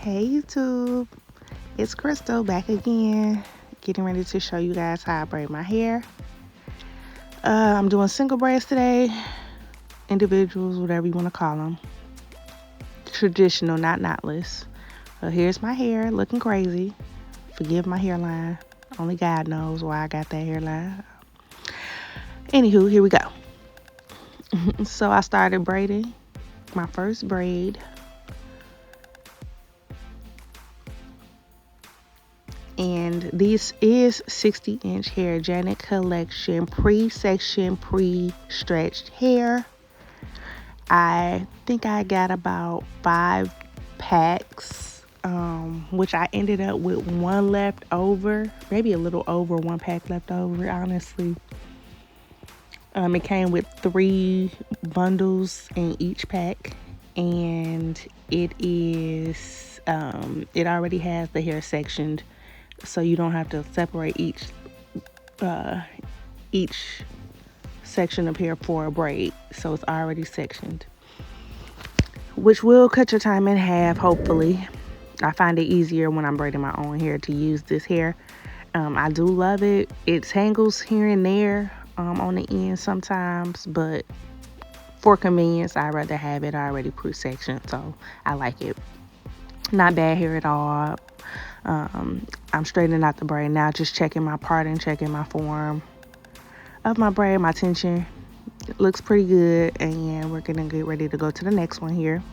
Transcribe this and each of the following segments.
Hey YouTube, it's Crystal back again, getting ready to show you guys how I braid my hair. I'm doing single braids today, individuals, whatever you want to call them. Traditional, not knotless. Here's my hair looking crazy. Forgive my hairline. Only God knows why I got that hairline. Anywho, here we go. So I started braiding my first braid. And this is 60-inch hair, Janet Collection, pre-section, pre-stretched hair. I think I got about 5 packs, which I ended up with one left over, maybe a little over 1 pack left over, honestly. It came with 3 bundles in each pack, and it is, it already has the hair sectioned, so you don't have to separate each section of hair for a braid. So it's already sectioned, which will cut your time in half, hopefully. I find it easier when I'm braiding my own hair to use this hair. I do love it. It tangles here and there on the end sometimes, but for convenience, I'd rather have it already pre-sectioned, so I like it. Not bad hair at all. I'm straightening out the braid now, just checking my parting, checking my form of my braid, my tension. It looks pretty good, and we're gonna get ready to go to the next one here.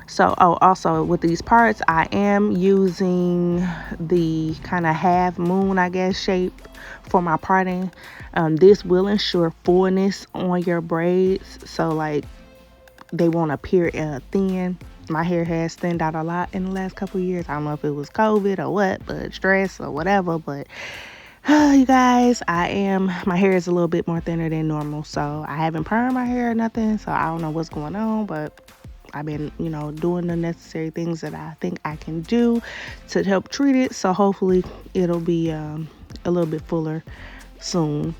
So, also with these parts, I am using the kind of half moon, I guess, shape for my parting. This will ensure fullness on your braids, so like they won't appear thin. My hair has thinned out a lot in the last couple of years. I don't know if it was COVID or what, but stress or whatever. But you guys, my hair is a little bit more thinner than normal. So I haven't permed my hair or nothing. So I don't know what's going on, but I've been, doing the necessary things that I think I can do to help treat it. So hopefully it'll be a little bit fuller soon.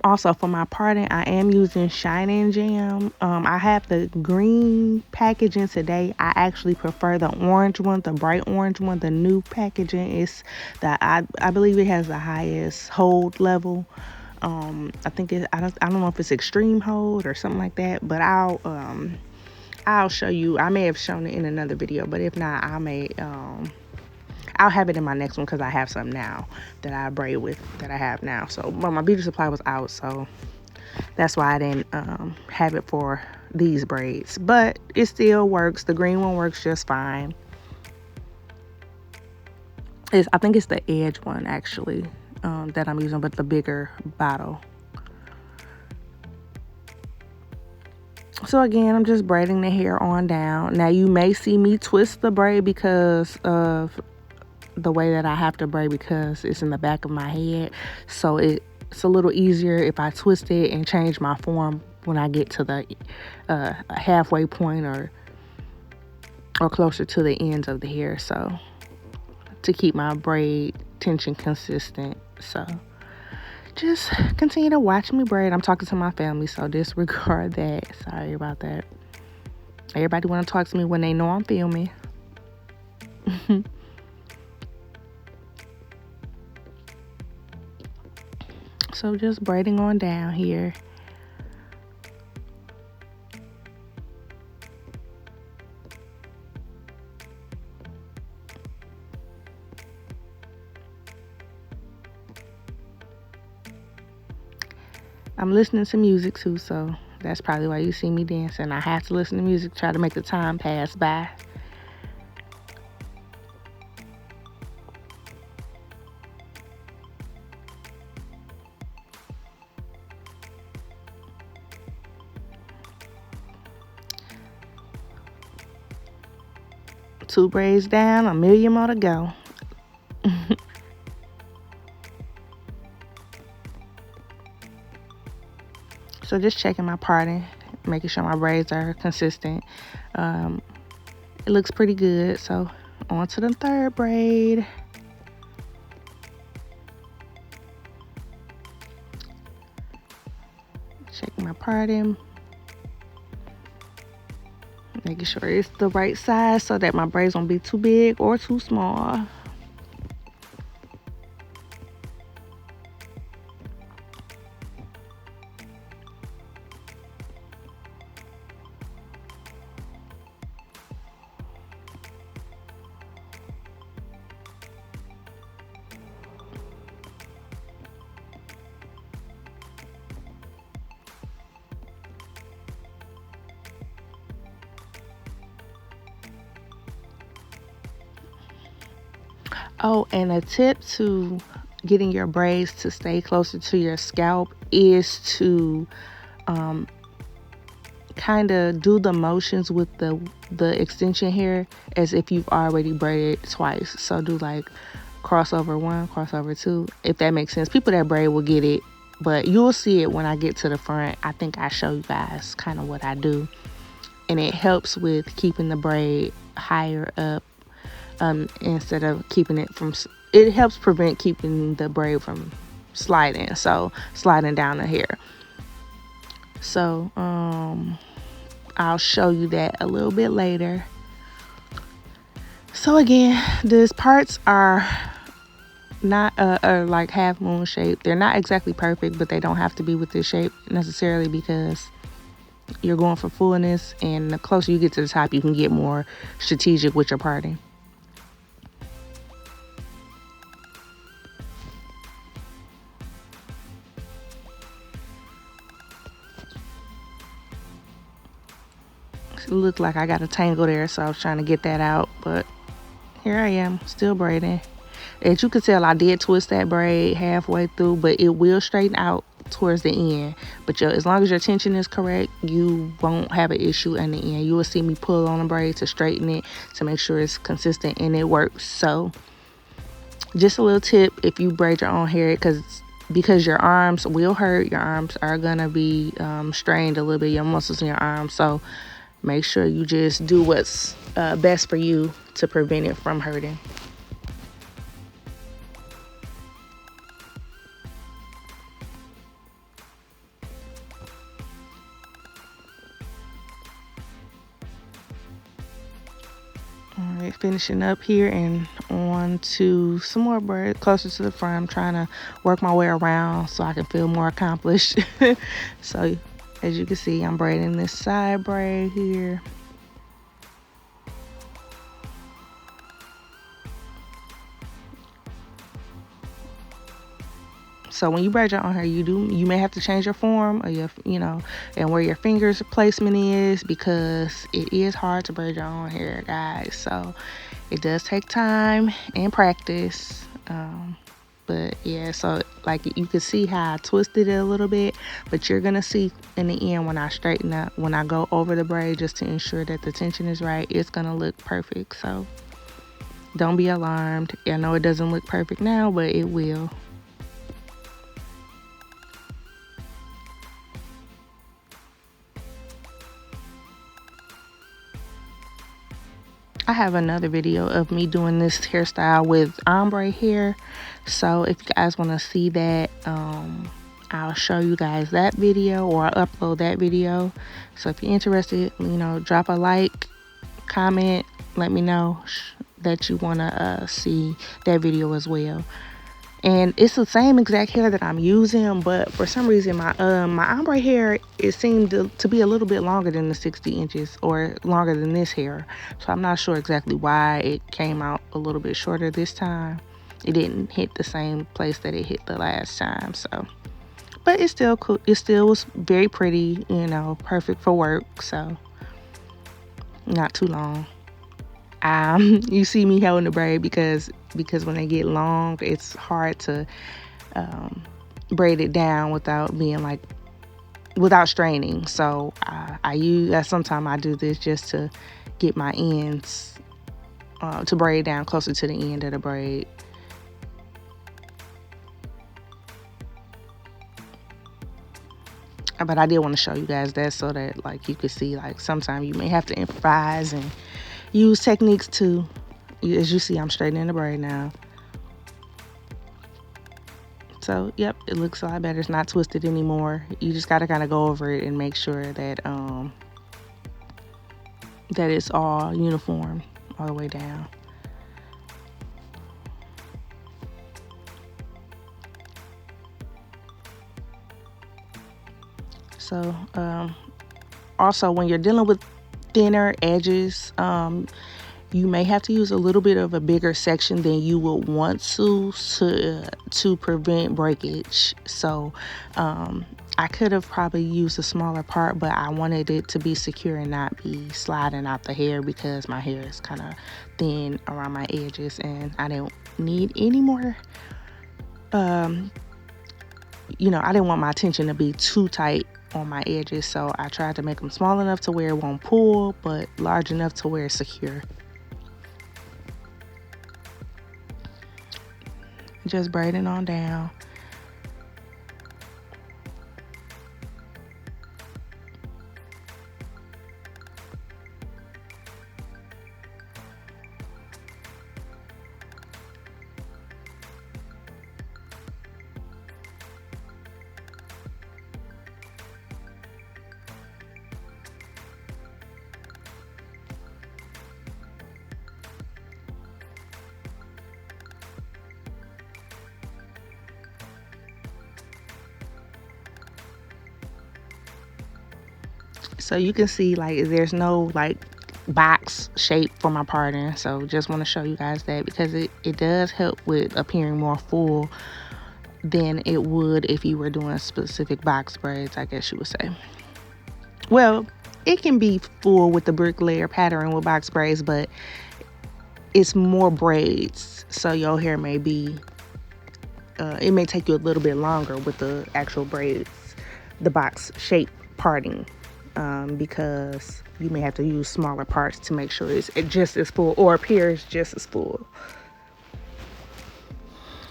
Also for my parting, I am using Shine and Jam. I have the green packaging today. I actually prefer the orange one, the bright orange one. The new packaging is I believe it has the highest hold level. I think I don't know if it's extreme hold or something like that, but I'll show you. I may have shown it in another video, but if not, I'll have it in my next one because I have some now that I braid with that I have now. So, but my beauty supply was out, so that's why I didn't have it for these braids. But it still works. The green one works just fine. I think it's the edge one actually that I'm using, but the bigger bottle. So again, I'm just braiding the hair on down. Now you may see me twist the braid because of the way that I have to braid, because it's in the back of my head. So it's a little easier if I twist it and change my form when I get to the halfway point or closer to the ends of the hair. So to keep my braid tension consistent. So just continue to watch me braid. I'm talking to my family, so disregard that. Sorry about that. Everybody want to talk to me when they know I'm filming. So just braiding on down here. I'm listening to music too, so that's probably why you see me dancing. I have to listen to music, try to make the time pass by. Two braids down, a million more to go. So just checking my parting, making sure my braids are consistent. It looks pretty good. So on to the third braid. Check my parting. Making sure it's the right size so that my braids won't be too big or too small. Oh, and a tip to getting your braids to stay closer to your scalp is to kind of do the motions with the extension hair as if you've already braided twice. So do like crossover 1, crossover 2, if that makes sense. People that braid will get it, but you'll see it when I get to the front. I think I show you guys kind of what I do, and it helps with keeping the braid higher up, instead of keeping it from, it helps prevent keeping the braid from sliding down the hair. So I'll show you that a little bit later. So again, these parts are not like half moon shape. They're not exactly perfect, but they don't have to be with this shape necessarily, because you're going for fullness, and the closer you get to the top, you can get more strategic with your parting. It looked like I got a tangle there, so I was trying to get that out, but here I am, still braiding. As you can tell, I did twist that braid halfway through, but it will straighten out towards the end. But as long as your tension is correct, you won't have an issue in the end. You will see me pull on the braid to straighten it, to make sure it's consistent, and it works. So just a little tip, if you braid your own hair, because your arms will hurt, your arms are gonna be strained a little bit, your muscles in your arms. So make sure you just do what's best for you to prevent it from hurting. All right, finishing up here and on to some more braid closer to the front. I'm trying to work my way around so I can feel more accomplished. So as you can see, I'm braiding this side braid here. So when you braid your own hair, you may have to change your form, or your, and where your fingers placement is, because it is hard to braid your own hair, guys. So it does take time and practice. But yeah, so like you can see how I twisted it a little bit, but you're gonna see in the end when I straighten up, when I go over the braid just to ensure that the tension is right, it's gonna look perfect. So don't be alarmed. I know it doesn't look perfect now, but it will. I have another video of me doing this hairstyle with ombre hair, so if you guys want to see that, I'll show you guys that video, or I'll upload that video. So if you're interested, drop a like, comment, let me know that you want to see that video as well. And it's the same exact hair that I'm using, but for some reason my ombre hair, it seemed to be a little bit longer than the 60 inches, or longer than this hair. So I'm not sure exactly why it came out a little bit shorter this time. It didn't hit the same place that it hit the last time. So, but it's still cool. It still was very pretty, perfect for work. So not too long. You see me holding the braid because when they get long, it's hard to braid it down without straining. So sometimes I do this just to get my ends to braid down closer to the end of the braid. But I did want to show you guys that, so that you could see, sometimes you may have to improvise and use techniques too. As you see, I'm straightening the braid now. So yep, it looks a lot better. It's not twisted anymore. You just gotta kind of go over it and make sure that that it's all uniform all the way down. So also when you're dealing with thinner edges, you may have to use a little bit of a bigger section than you would want to prevent breakage. So I could have probably used a smaller part, but I wanted it to be secure and not be sliding out the hair because my hair is kind of thin around my edges and I didn't need any more. I didn't want my tension to be too tight on my edges, so I tried to make them small enough to where it won't pull, but large enough to where it's secure. Just braiding on down. So you can see like there's no like box shape for my parting, so just want to show you guys that because it does help with appearing more full than it would if you were doing specific box braids, I guess you would say. Well, it can be full with the bricklayer pattern with box braids, but it's more braids, so your hair may be it may take you a little bit longer with the actual braids, the box shape parting, because you may have to use smaller parts to make sure it's just as full or appears just as full.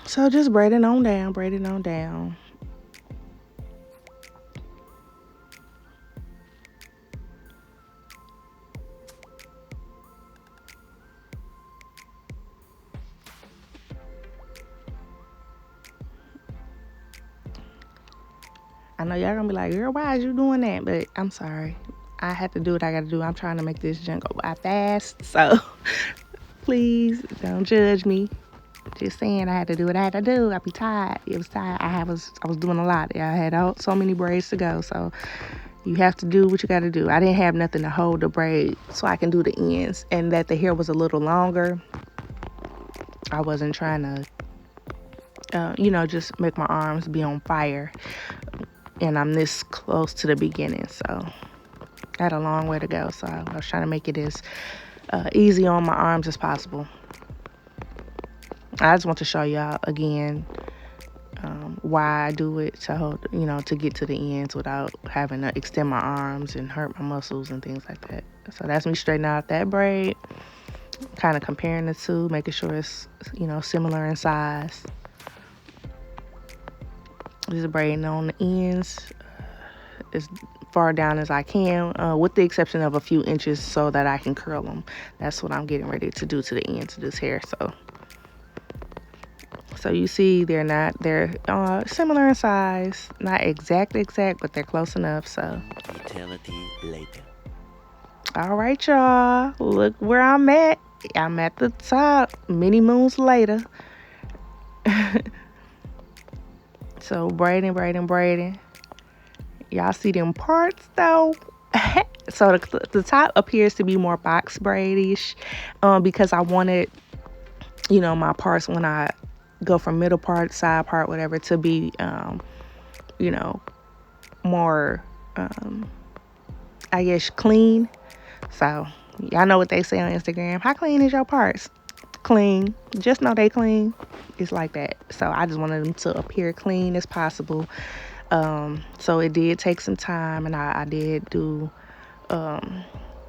So just braiding on down, braiding on down. I know y'all gonna be like, girl, why is you doing that? But I'm sorry. I have to do what I gotta do. I'm trying to make this junk go by fast. So please don't judge me. Just saying I had to do what I had to do. I be tired. It was tired. I was doing a lot. I had so many braids to go. So you have to do what you gotta do. I didn't have nothing to hold the braid so I can do the ends. And that the hair was a little longer. I wasn't trying to just make my arms be on fire. And I'm this close to the beginning, so I had a long way to go. So I was trying to make it as easy on my arms as possible. I just want to show y'all again why I do it to hold, to get to the ends without having to extend my arms and hurt my muscles and things like that. So that's me straightening out that braid, kind of comparing the two, making sure it's, similar in size. Just braiding on the ends as far down as I can, with the exception of a few inches so that I can curl them. That's what I'm getting ready to do to the ends of this hair. So you see they're similar in size, not exact, but they're close enough. So eternity later. All right, y'all, look where I'm at. I'm at the top, many moons later. So braiding. Y'all see them parts though? So the top appears to be more box braidish, because I wanted, my parts when I go from middle part, side part, whatever, to be, more, I guess, clean. So y'all know what they say on Instagram. How clean is your parts? Clean. Just know they clean. It's like that. So I just wanted them to appear clean as possible. So it did take some time, and I did do a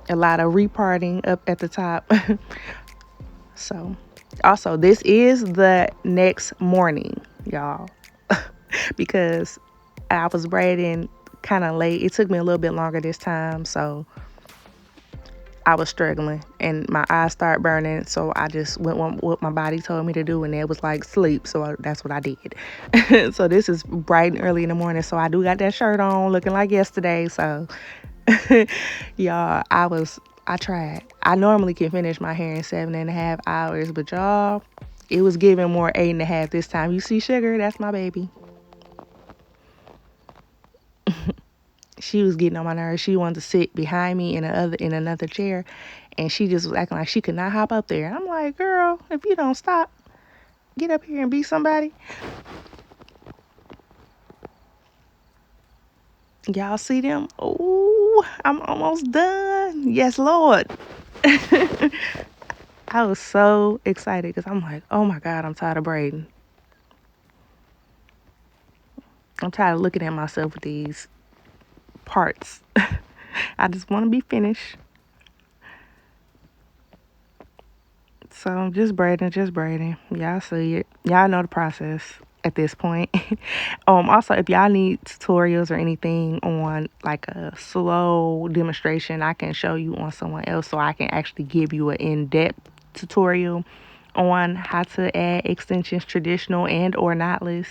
lot of reparting up at the top. So also, this is the next morning, y'all, because I was braiding kind of late. It took me a little bit longer this time, so I was struggling and my eyes started burning. So I just went on what my body told me to do, and it was like sleep. So that's what I did. So this is bright and early in the morning. So I do got that shirt on looking like yesterday. So Y'all, I tried. I normally can finish my hair in 7.5 hours, but y'all, it was giving more 8.5 this time. You see Sugar? That's my baby. She was getting on my nerves. She wanted to sit behind me in another chair, and she just was acting like she could not hop up there. I'm like, girl, if you don't stop, get up here and be somebody. Y'all see them? Oh, I'm almost done. Yes, Lord. I was so excited because I'm like, oh my God, I'm tired of braiding. I'm tired of looking at myself with these parts. I just want to be finished. So I'm just braiding, just braiding. Y'all see it. Y'all know the process at this point. Also, if y'all need tutorials or anything on like a slow demonstration, I can show you on someone else so I can actually give you an in-depth tutorial on how to add extensions, traditional and or knotless.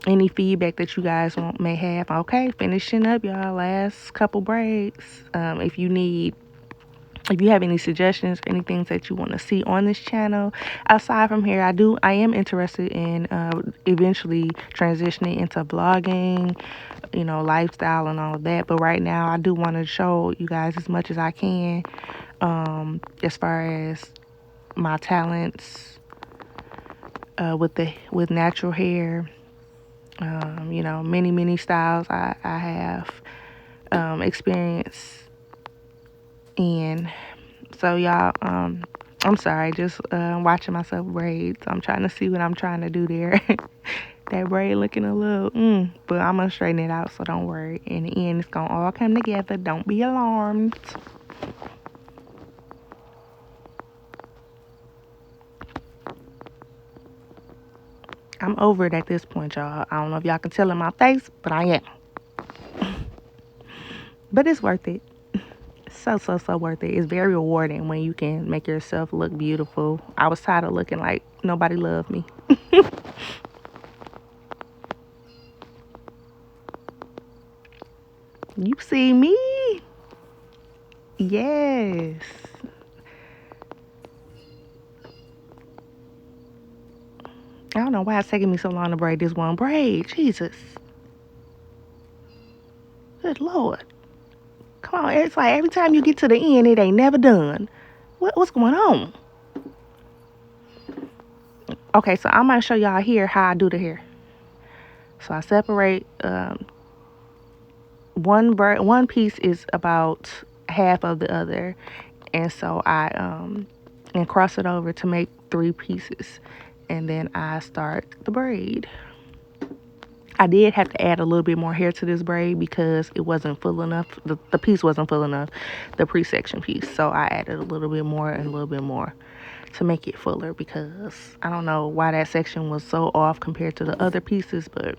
Any feedback that you guys may have. Okay, finishing up y'all last couple braids. If you have any suggestions, any things that you want to see on this channel, aside from here, I am interested in eventually transitioning into vlogging, lifestyle and all of that. But right now, I do want to show you guys as much as I can, as far as my talents with natural hair. Many styles I have experience in. So y'all, I'm sorry, just watching myself braids. I'm trying to see what I'm trying to do there. That braid looking a little, but I'm gonna straighten it out, so don't worry. In the end, it's gonna all come together. Don't be alarmed. I'm over it at this point, y'all. I don't know if y'all can tell in my face, but I am. But it's worth it. So worth it. It's very rewarding when you can make yourself look beautiful. I was tired of looking like nobody loved me. You see me? Yes. I don't know why it's taking me so long to braid this one braid. Jesus. Good Lord. Come on. It's like every time you get to the end, it ain't never done. What's going on? Okay, so I'm going to show y'all here how I do the hair. So I separate one piece is about half of the other, and so I and cross it over to make 3 pieces, and then I start the braid. I did have to add a little bit more hair to this braid because it wasn't full enough. The piece wasn't full enough, the pre-section piece, so I added a little bit more and a little bit more to make it fuller, because I don't know why that section was so off compared to the other pieces, but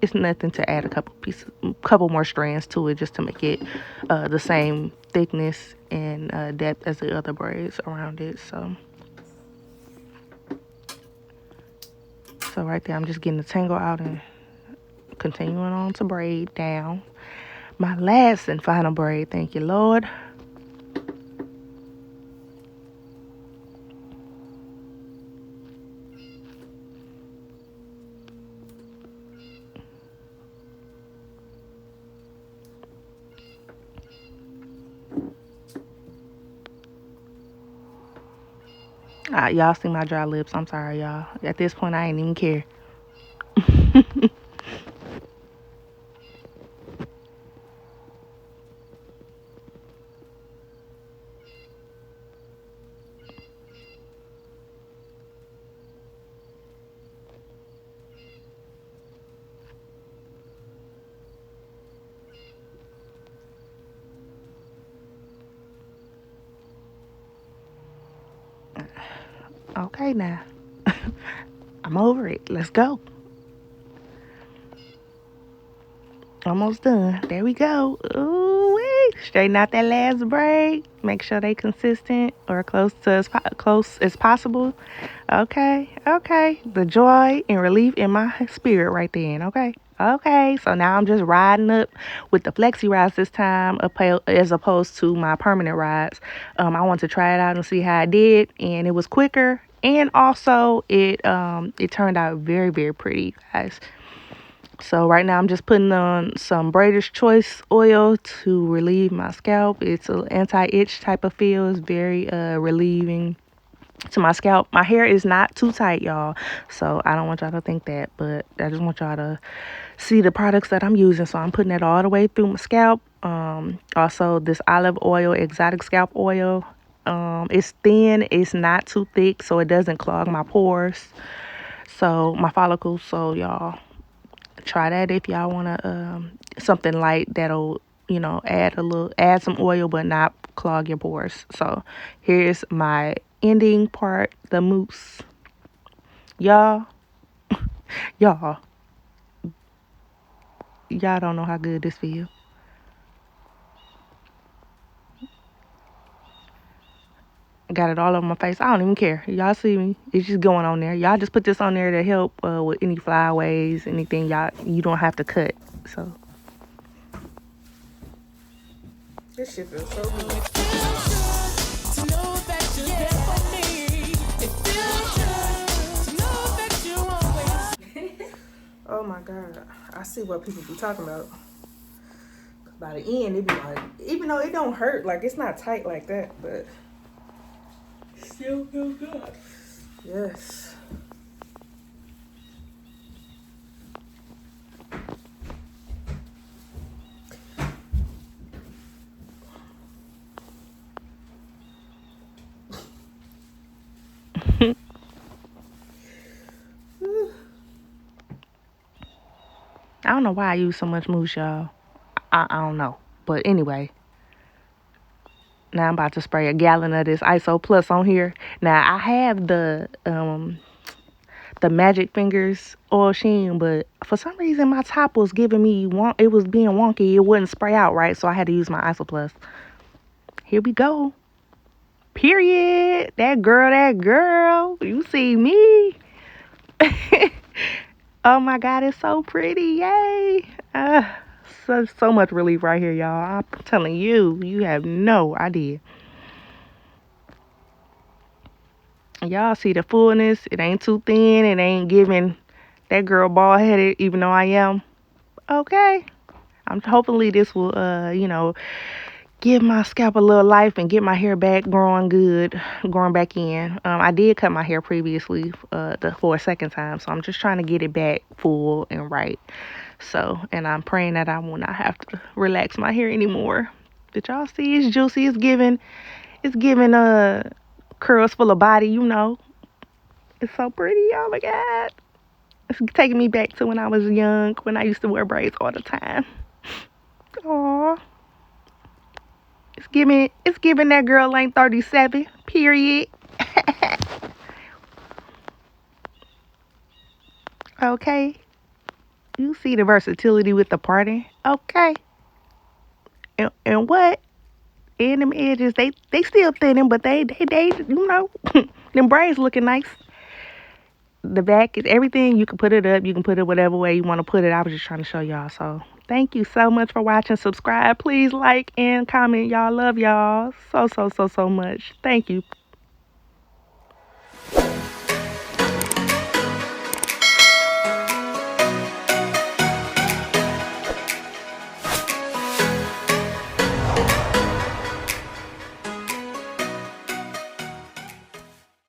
it's nothing to add a couple more strands to it just to make it the same thickness and depth as the other braids around it. So right there, I'm just getting the tangle out and continuing on to braid down my last and final braid. Thank you, Lord. Y'all see my dry lips. I'm sorry, y'all. At this point, I ain't even care. Okay, now. I'm over it. Let's go. Almost done. There we go. Ooh, straighten out that last braid. Make sure they consistent or close as possible. Okay. The joy and relief in my spirit right then. Okay. Okay, so now I'm just riding up with the flexi rides this time as opposed to my permanent rides. I want to try it out and see how I did, and it was quicker, and also it turned out very very pretty, guys. So right now I'm just putting on some Braider's Choice oil to relieve my scalp. It's an anti-itch type of feel. It's very relieving to my scalp. My hair is not too tight, y'all. So I don't want y'all to think that, but I just want y'all to see the products that I'm using. So I'm putting that all the way through my scalp. Also this olive oil, exotic scalp oil. It's thin, it's not too thick, so it doesn't clog my pores. So my follicles. So y'all try that if y'all wanna something light that'll add some oil but not clog your pores. So here's my ending part, the mousse. Y'all, y'all, y'all don't know how good this feels. Got it all over my face. I don't even care. Y'all see me? It's just going on there. Y'all just put this on there to help with any flyaways, anything y'all you don't have to cut. So this shit feels so good. Oh my god, I see what people be talking about. By the end, it be like, even though it don't hurt, like it's not tight like that, but still feel good. Yes. I don't know why I use so much mousse, y'all. I don't know. But anyway, now I'm about to spray a gallon of this ISO Plus on here. Now I have the Magic Fingers oil sheen, but for some reason my top was giving me it was being wonky. It wouldn't spray out right, so I had to use my ISO Plus. Here we go. Period. That girl. You see me. Oh my god, it's so pretty. Yay. So much relief right here, y'all. I'm telling you, you have no idea. Y'all see the fullness. It ain't too thin. It ain't giving that girl bald headed, even though I am. Okay. I'm hopefully this will give my scalp a little life and get my hair back growing good, growing back in. I did cut my hair previously for a second time, so I'm just trying to get it back full and right. So, and I'm praying that I will not have to relax my hair anymore. Did y'all see? It's juicy. It's giving curls full of body. It's so pretty. Oh my god, it's taking me back to when I was young, when I used to wear braids all the time. Aww. It's giving that girl length 37. Period. Okay. You see the versatility with the parting. Okay. And what? And them edges, they still thinning, but they them braids looking nice. The back is everything. You can put it up. You can put it whatever way you want to put it. I was just trying to show y'all. So thank you so much for watching. Subscribe. Please like and comment. Y'all, love y'all so much. Thank you.